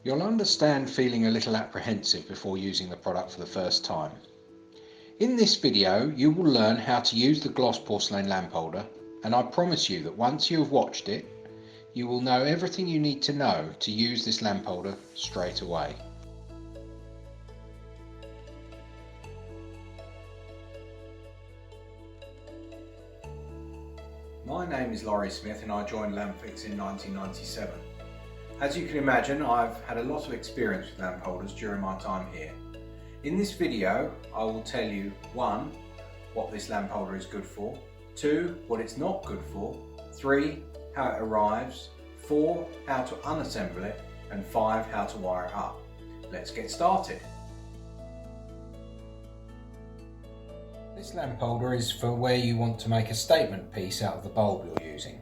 You'll understand feeling a little apprehensive before using the product for the first time. In this video you will learn how to use the gloss porcelain lamp holder, and I promise you that once you have watched it, you will know everything you need to know to use this lamp holder straight away. My name is Laurie Smith and I joined Lampfix in 1997. As you can imagine, I've had a lot of experience with lamp holders during my time here. In this video I will tell you 1. What this lamp holder is good for, 2. What it's not good for, 3. How it arrives, 4. How to unassemble it, and 5. How to wire it up. Let's get started. This lamp holder is for where you want to make a statement piece out of the bulb you're using.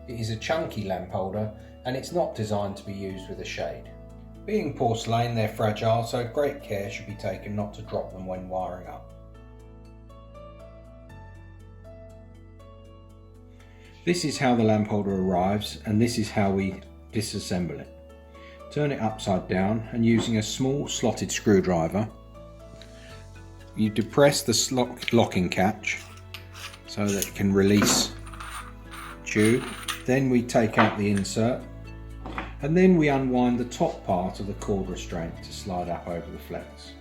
It is a chunky lamp holder and it's not designed to be used with a shade. Being porcelain, they're fragile, so great care should be taken not to drop them when wiring up. This is how the lamp holder arrives, and this is how we disassemble it. Turn it upside down and using a small slotted screwdriver, you depress the locking catch so that it can release tube. Then we take out the insert and then we unwind the top part of the cord restraint to slide up over the flex.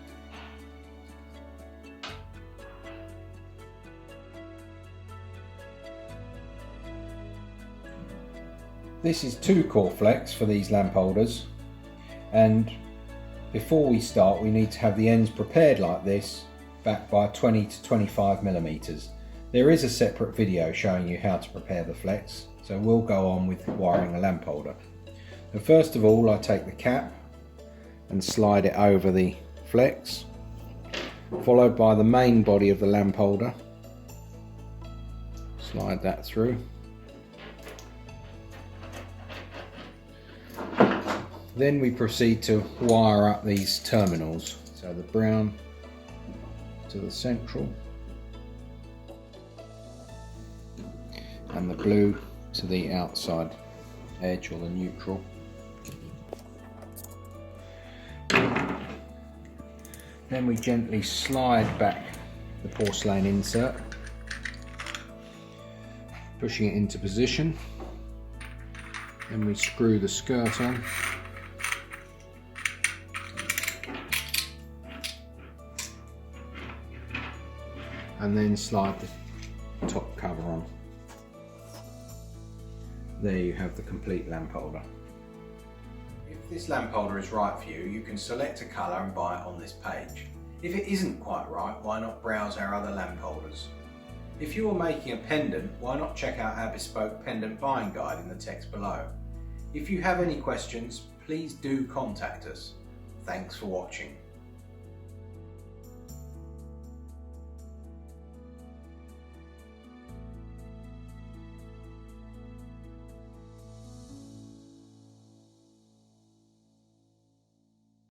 This is 2 core flex for these lamp holders, and before we start we need to have the ends prepared like this, back by 20 to 25 millimeters. There is a separate video showing you how to prepare the flex, so we'll go on with wiring a lamp holder. So first of all I take the cap and slide it over the flex, followed by the main body of the lamp holder. Slide that through. Then we proceed to wire up these terminals, so the brown to the central and the blue to the outside edge or the neutral. Then we gently slide back the porcelain insert, pushing it into position. Then we screw the skirt on. And then slide the top cover on. There you have the complete lamp holder. If this lamp holder is right for you, you can select a colour and buy it on this page. If it isn't quite right, why not browse our other lamp holders? If you are making a pendant, why not check out our bespoke pendant buying guide in the text below. If you have any questions, please do contact us. Thanks for watching.